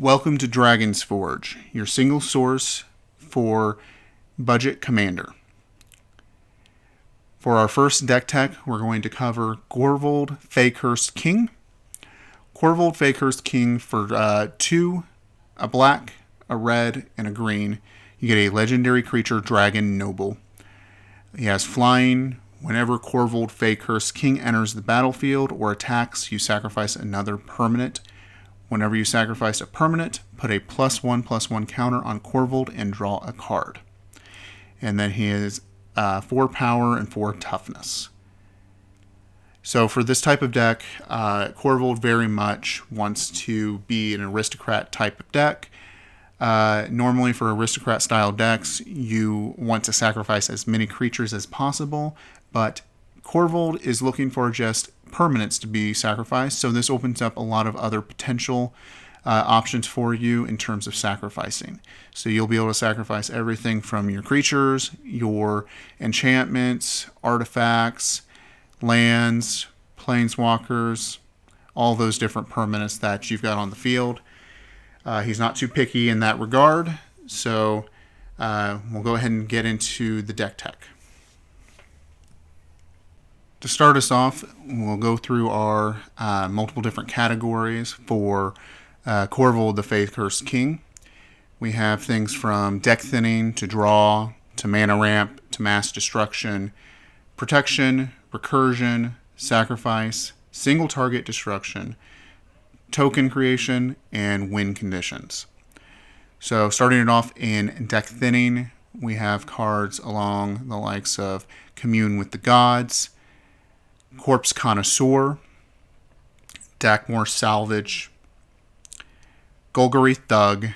Welcome to Dragon's Forge, your single source for budget commander. For our first deck tech, we're going to cover Korvold Fae-Cursed King. Korvold Fae-Cursed King for 2, a black, a red, and a green. You get a legendary creature, Dragon Noble. He has flying. Whenever Korvold Fae-Cursed King enters the battlefield or attacks, you sacrifice another permanent. Whenever you sacrifice a permanent, put a +1/+1 counter on Korvold and draw a card. And then he is 4 power and 4 toughness. So for this type of deck, Korvold very much wants to be an aristocrat type of deck. Normally for aristocrat style decks, you want to sacrifice as many creatures as possible, but Korvold is looking for just permanents to be sacrificed, so this opens up a lot of other potential options for you in terms of sacrificing. So you'll be able to sacrifice everything from your creatures, your enchantments, artifacts, lands, planeswalkers, all those different permanents that you've got on the field. He's not too picky in that regard, so we'll go ahead and get into the deck tech. To start us off, we'll go through our multiple different categories for Korvold the Fae-Cursed King. We have things from deck thinning to draw to mana ramp to mass destruction, protection, recursion, sacrifice, single target destruction, token creation, and win conditions. So starting it off in deck thinning, we have cards along the likes of Commune with the Gods, Corpse Connoisseur, Dakmor Salvage, Golgari Thug,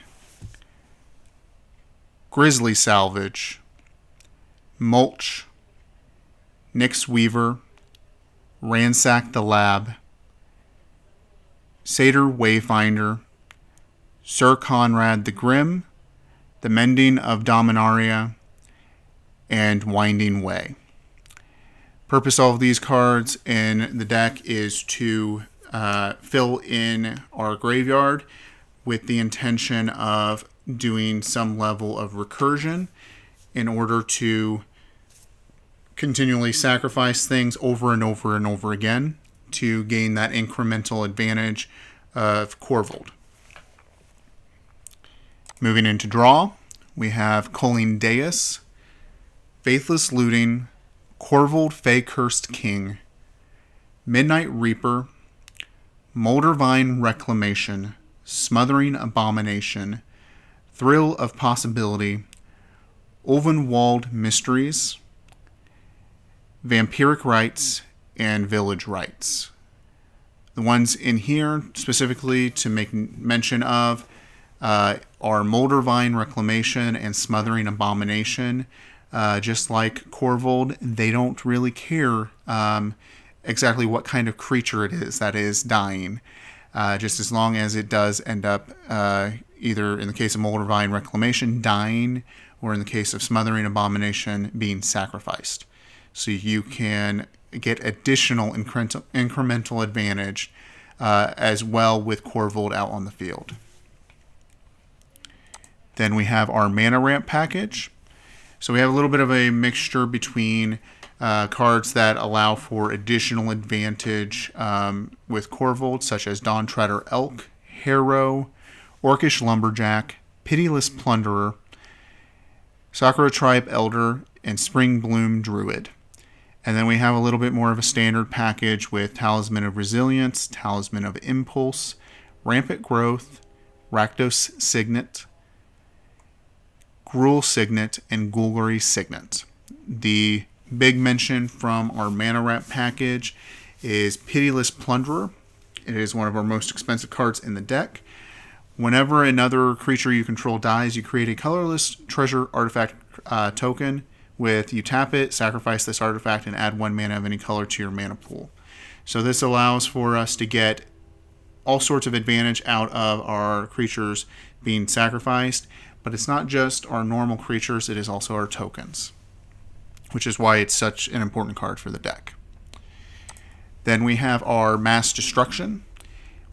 Grizzly Salvage, Mulch, Nyx Weaver, Ransack the Lab, Satyr Wayfinder, Sir Conrad the Grim, The Mending of Dominaria, and Winding Way. Purpose of these cards in the deck is to fill in our graveyard with the intention of doing some level of recursion in order to continually sacrifice things over and over and over again to gain that incremental advantage of Korvold. Moving into draw, we have Culling Deus, Faithless Looting, Korvold Fae-Cursed King, Midnight Reaper, Moldervine Reclamation, Smothering Abomination, Thrill of Possibility, Ulvenwald Mysteries, Vampiric Rites, and Village Rites. The ones in here specifically to make mention of are Moldervine Reclamation and Smothering Abomination. Just like Korvold, they don't really care exactly what kind of creature it is that is dying, just as long as it does end up either in the case of Moldervine Reclamation dying, or in the case of Smothering Abomination being sacrificed. So you can get additional incremental advantage as well with Korvold out on the field. Then we have our mana ramp package. So we have a little bit of a mixture between cards that allow for additional advantage with Korvold, such as Dawn-Treader Elk, Harrow, Orcish Lumberjack, Pitiless Plunderer, Sakura Tribe Elder, and Spring Bloom Druid. And then we have a little bit more of a standard package with Talisman of Resilience, Talisman of Impulse, Rampant Growth, Rakdos Signet, Gruul Signet, and Golgari Signet. The big mention from our mana ramp package is Pitiless Plunderer. It is one of our most expensive cards in the deck. Whenever another creature you control dies, you create a colorless treasure artifact token. You tap it, sacrifice this artifact, and add 1 mana of any color to your mana pool. So this allows for us to get all sorts of advantage out of our creatures being sacrificed. But it's not just our normal creatures, it is also our tokens, which is why it's such an important card for the deck. Then we have our Mass Destruction.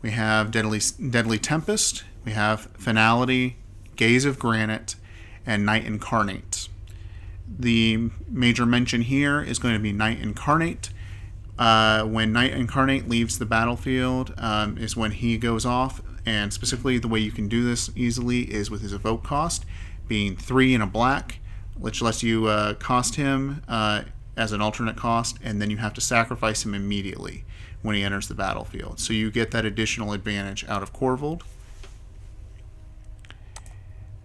We have Deadly Tempest, We have Finality, Gaze of Granite, and Night Incarnate. The major mention here is going to be Night Incarnate. When Night Incarnate leaves the battlefield is when he goes off, and specifically the way you can do this easily is with his evoke cost being 3 and a black, which lets you cost him as an alternate cost, and then you have to sacrifice him immediately when he enters the battlefield. So you get that additional advantage out of Korvold.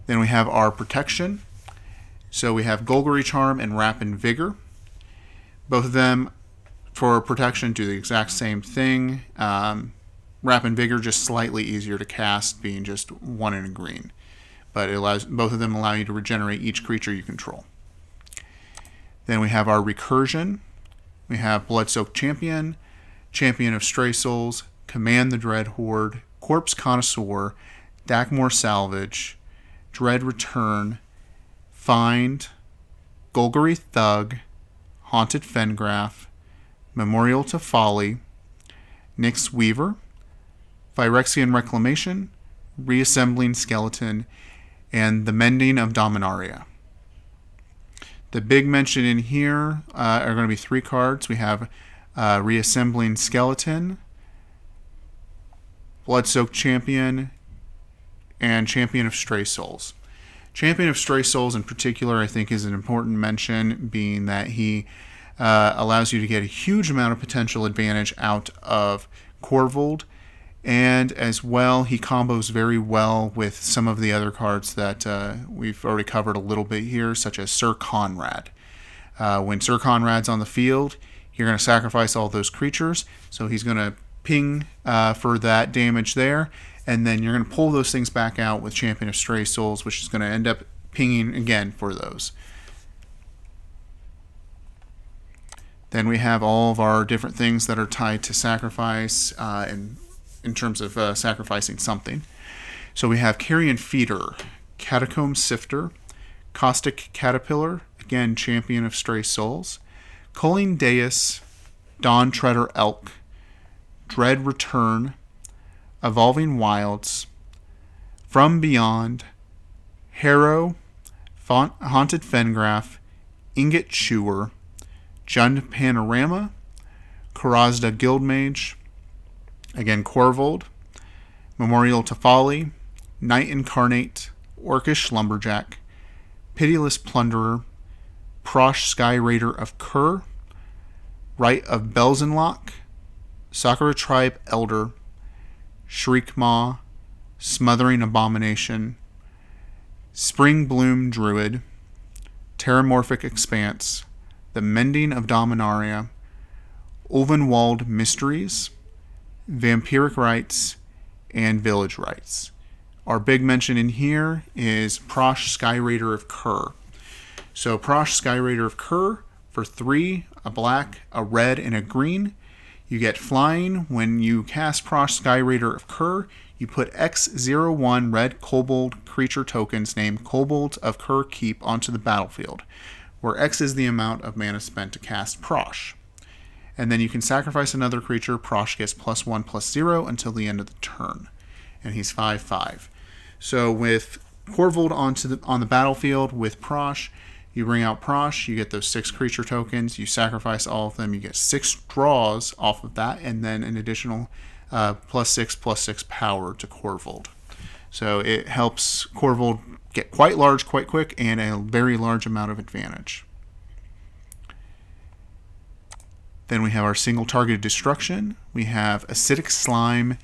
Then we have our protection. So we have Golgari Charm and Rapid Vigor. Both of them for protection do the exact same thing. Rapid Vigor just slightly easier to cast, being just 1 in a green. But it allows, both of them allow you to regenerate each creature you control. Then we have our Recursion. We have Bloodsoaked Champion, Champion of Stray Souls, Command the Dread Horde, Corpse Connoisseur, Dakmor Salvage, Dread Return, Find, Golgari Thug, Haunted Fengraf, Memorial to Folly, Nyx Weaver, Phyrexian Reclamation, Reassembling Skeleton, and the Mending of Dominaria. The big mention in here are going to be 3 cards. We have Reassembling Skeleton, Bloodsoaked Champion, and Champion of Stray Souls. Champion of Stray Souls in particular, I think, is an important mention, being that he allows you to get a huge amount of potential advantage out of Korvold, and as well, he combos very well with some of the other cards that we've already covered a little bit here, such as Sir Conrad. When Sir Conrad's on the field, you're going to sacrifice all those creatures, so he's going to ping for that damage there, and then you're going to pull those things back out with Champion of Stray Souls, which is going to end up pinging again for those. Then we have all of our different things that are tied to sacrifice in terms of sacrificing something. So we have Carrion Feeder, Catacomb Sifter, Caustic Caterpillar, again Champion of Stray Souls, Culling Deus, Dawn Treader Elk, Dread Return, Evolving Wilds, From Beyond, Harrow, Haunted Fengraf, Ingot Chewer, Jund Panorama, Karazda Guildmage, again Korvold, Memorial to Folly, Night Incarnate, Orcish Lumberjack, Pitiless Plunderer, Prosh Sky Raider of Kur, Rite of Belzenlock, Sakura Tribe Elder, Shriek Maw, Smothering Abomination, Spring Bloom Druid, Terramorphic Expanse, The Mending of Dominaria, Ulvenwald Mysteries, Vampiric Rites, and Village Rites. Our big mention in here is Prosh Sky Raider of Kur. So Prosh Sky Raider of Kur, for 3, a black, a red, and a green. You get flying. When you cast Prosh Sky Raider of Kur, you put X01 red kobold creature tokens named Kobolds of Kur Keep onto the battlefield, where X is the amount of mana spent to cast Prosh. And then you can sacrifice another creature. Prosh gets +1/+0 until the end of the turn. And he's 5/5. So with Korvold on the battlefield with Prosh, you bring out Prosh, you get those 6 creature tokens, you sacrifice all of them, you get 6 draws off of that, and then an additional +6/+6 power to Korvold. So it helps Korvold get quite large quite quick and a very large amount of advantage. Then we have our single targeted destruction. We have Acidic Slime,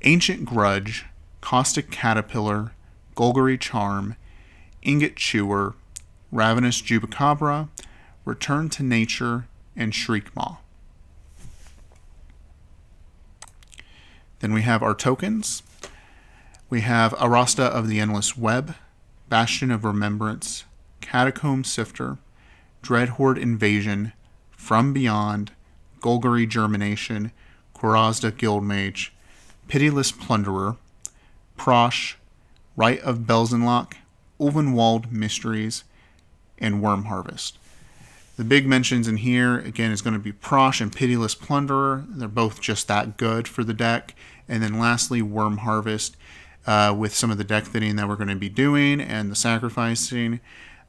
Ancient Grudge, Caustic Caterpillar, Golgari Charm, Ingot Chewer, Ravenous Jubacabra, Return to Nature, and Shriek Maw. Then we have our tokens. We have Arasta of the Endless Web, Bastion of Remembrance, Catacomb Sifter, Dreadhorde Invasion, From Beyond, Golgari Germination, Karazda Guildmage, Pitiless Plunderer, Prosh, Rite of Belzenlock, Ulvenwald Mysteries, and Worm Harvest. The big mentions in here, again, is going to be Prosh and Pitiless Plunderer. They're both just that good for the deck. And then lastly, Worm Harvest. with some of the deck thinning that we're going to be doing and the sacrificing.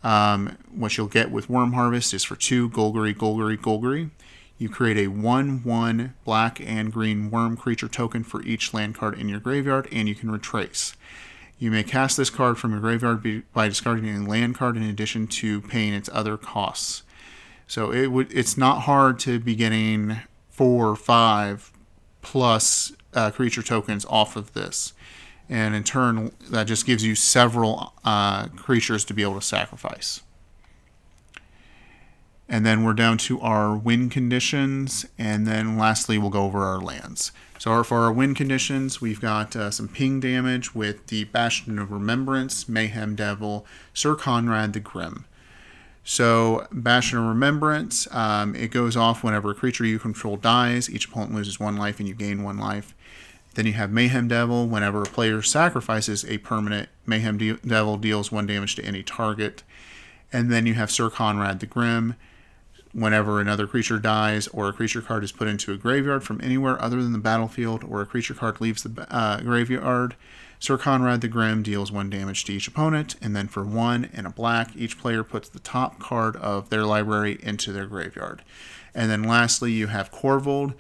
What you'll get with Worm Harvest is for 2 Golgari, Golgari, Golgari. You create a 1/1 black and green worm creature token for each land card in your graveyard, and you can retrace. You may cast this card from your graveyard by discarding a land card in addition to paying its other costs. So it's not hard to be getting 4 or 5 plus creature tokens off of this. And in turn, that just gives you several creatures to be able to sacrifice. And then we're down to our win conditions. And then lastly, we'll go over our lands. So for our win conditions, we've got some ping damage with the Bastion of Remembrance, Mayhem Devil, Sir Conrad the Grim. So Bastion of Remembrance, it goes off whenever a creature you control dies. Each opponent loses 1 life and you gain 1 life. Then you have Mayhem Devil. Whenever a player sacrifices a permanent, Mayhem Devil deals 1 damage to any target. And then you have Sir Conrad the Grim. Whenever another creature dies or a creature card is put into a graveyard from anywhere other than the battlefield or a creature card leaves the graveyard, Sir Conrad the Grim deals 1 damage to each opponent. And then for 1 and a black, each player puts the top card of their library into their graveyard. And then lastly, you have Korvold.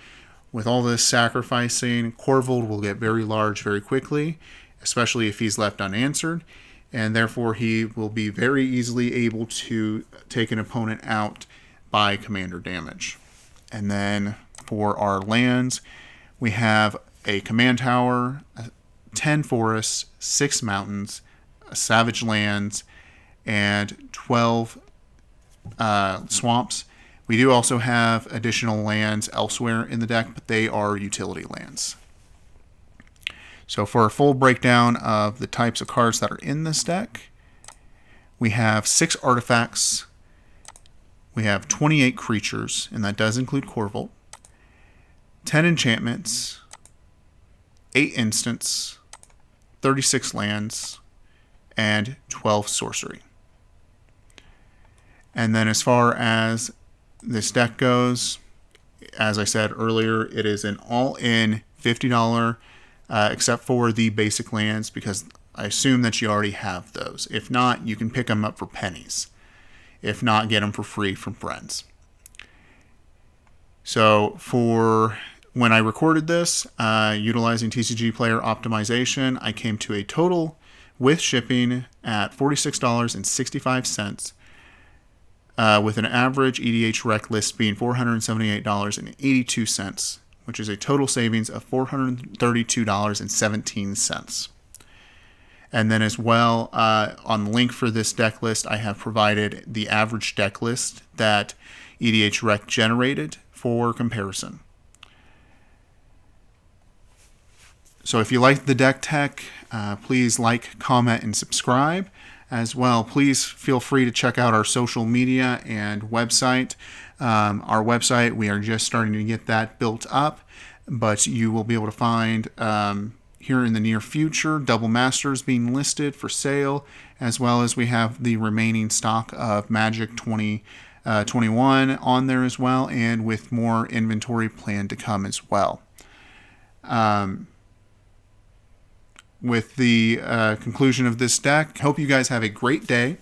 With all this sacrificing, Korvold will get very large very quickly, especially if he's left unanswered, and therefore he will be very easily able to take an opponent out by commander damage. And then for our lands, we have a command tower, 10 forests, 6 mountains, a savage lands, and 12 swamps. We do also have additional lands elsewhere in the deck, but they are utility lands. So for a full breakdown of the types of cards that are in this deck, we have 6 artifacts, we have 28 creatures, and that does include Korvold, 10 enchantments, 8 instants, 36 lands, and 12 sorcery. And then as far as this deck goes, as I said earlier, it is an all-in $50, except for the basic lands, because I assume that you already have those. If not, you can pick them up for pennies. If not, get them for free from friends. So for when I recorded this, utilizing TCG Player Optimization, I came to a total with shipping at $46.65. With an average EDH rec list being $478.82, which is a total savings of $432.17. And then as well, on the link for this deck list, I have provided the average deck list that EDH rec generated for comparison. So if you like the deck tech, please like, comment, and subscribe. As well, please feel free to check out our social media and website. Our website, we are just starting to get that built up, but you will be able to find here in the near future Double Masters being listed for sale, as well as we have the remaining stock of Magic 2021 on there as well, and with more inventory planned to come as well. With the conclusion of this deck, hope you guys have a great day.